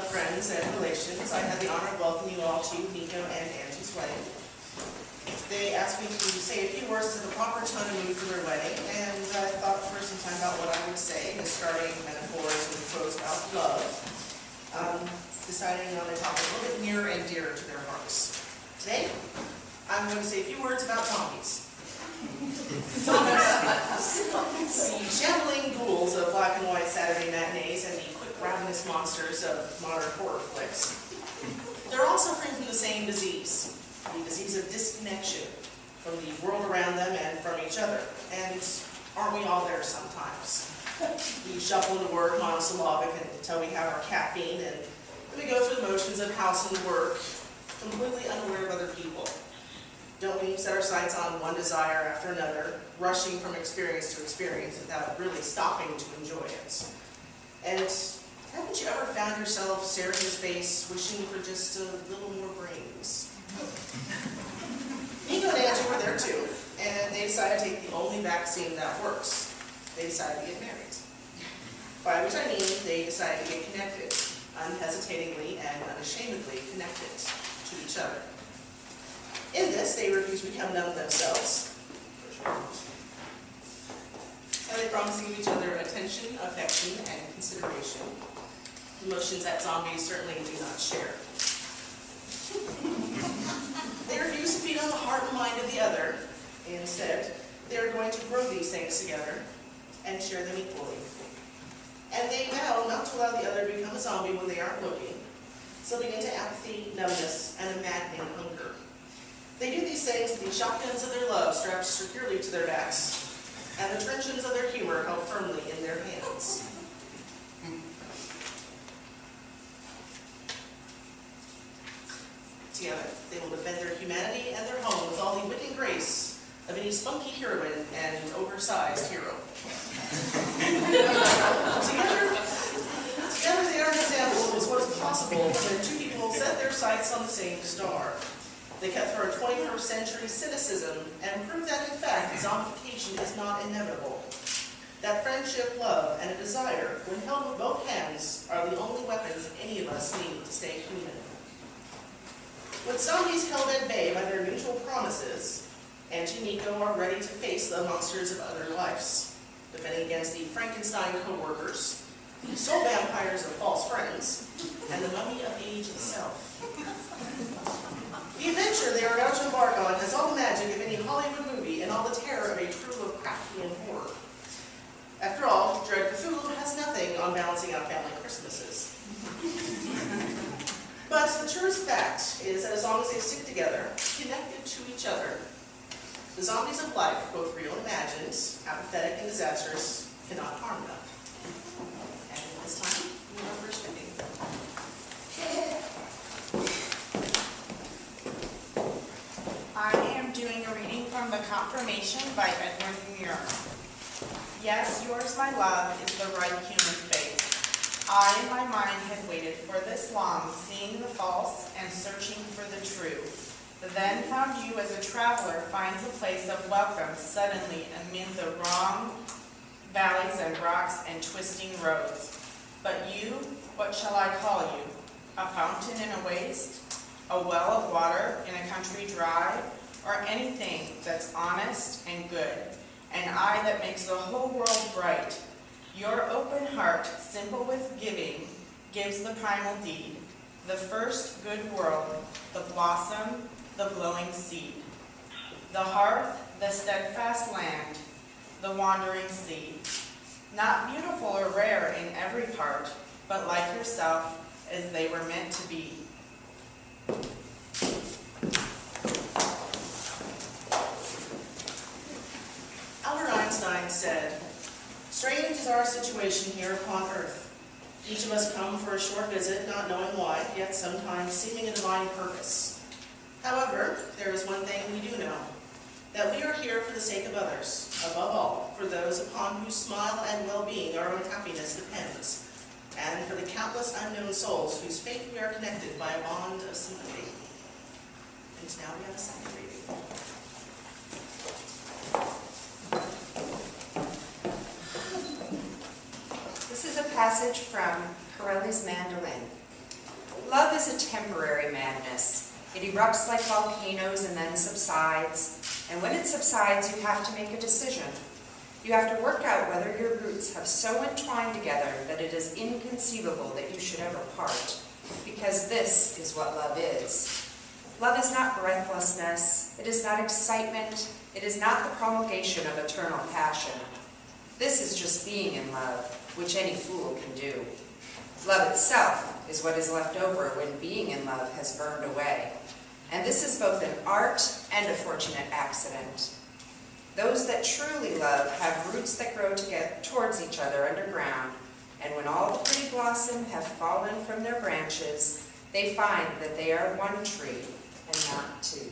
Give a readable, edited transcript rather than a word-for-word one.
of friends and relations, I had the honor of welcoming you all to Nico and Angie's wedding. They asked me to say a few words at the proper tone and mood for their wedding, and I thought for some time about what I would say, and starting metaphors and quotes about love, deciding on a topic a little bit nearer and dearer to their hearts. Today, I'm going to say a few words about zombies. The shambling ghouls of black and white Saturday matinees and the quick ravenous monsters of modern horror flicks. They're all suffering from the same disease, the disease of disconnection from the world around them and from each other. And aren't we all there sometimes? We shuffle into work monosyllabic until we have our caffeine, and we go through the motions of house and work, completely unaware of other people. Don't we set our sights on one desire after another, rushing from experience to experience without really stopping to enjoy it? And haven't you ever found yourself staring into space, wishing for just a little more brains? Nico and Angie were there too, and they decided to take the only vaccine that works. They decided to get married. By which I mean they decided to get connected, unhesitatingly and unashamedly connected to each other. In this, they refuse to become numb themselves, and they promise to give each other attention, affection, and consideration, emotions that zombies certainly do not share. They refuse to feed on the heart and mind of the other. Instead, they are going to grow these things together and share them equally. And they vow not to allow the other to become a zombie when they aren't looking, slipping into apathy, numbness, and a maddening hunger. They do these things with the shotguns of their love strapped securely to their backs, and the truncheons of their humor held firmly in their hands. Together, they will defend their humanity and their home with all the wit and grace of any spunky heroine and oversized hero. Together they are an example of what is possible when two people set their sights on the same star. They cut through our 21st century cynicism and prove that, in fact, zombification is not inevitable. That friendship, love, and a desire, when held with both hands, are the only weapons any of us need to stay human. With zombies held at bay by their mutual promises, Angie and Nico are ready to face the monsters of other lives, defending against the Frankenstein co-workers, the soul vampires of false friends, and the mummy of age itself. The adventure they are about to embark on has all the magic of any Hollywood movie and all the terror of a true Lovecraftian horror. After all, Dread Cthulhu has nothing on balancing out family Christmases. But the truest fact is that as long as they stick together, connected to each other, the zombies of life, both real and imagined, apathetic and disastrous, cannot harm them. And at this time, we have our first reading. I am doing a reading from The Confirmation by Edward Muir. Yes, yours, my love, is the right human face. I in my mind had waited for this long, seeing the false and searching for the true. Then found you as a traveler finds a place of welcome suddenly amid the wrong valleys and rocks and twisting roads. But you, what shall I call you? A fountain in a waste? A well of water in a country dry? Or anything that's honest and good? An eye that makes the whole world bright? Your open heart, simple with giving, gives the primal deed, the first good world, the blossom, the glowing seed, the hearth, the steadfast land, the wandering sea. Not beautiful or rare in every part, but like yourself, as they were meant to be. Albert Einstein said, "Strange is our situation here upon earth. Each of us come for a short visit, not knowing why, yet sometimes seeming a divine purpose. However, there is one thing we do know, that we are here for the sake of others, above all, for those upon whose smile and well-being our own happiness depends, and for the countless unknown souls whose fate we are connected by a bond of sympathy." And now we have a second reading. This is a passage from Corelli's Mandolin. Love is a temporary madness. It erupts like volcanoes and then subsides. And when it subsides, you have to make a decision. You have to work out whether your roots have so entwined together that it is inconceivable that you should ever part. Because this is what love is. Love is not breathlessness. It is not excitement. It is not the promulgation of eternal passion. This is just being in love, which any fool can do. Love itself is what is left over when being in love has burned away. And this is both an art and a fortunate accident. Those that truly love have roots that grow towards each other underground, and when all the pretty blossom have fallen from their branches, they find that they are one tree and not two.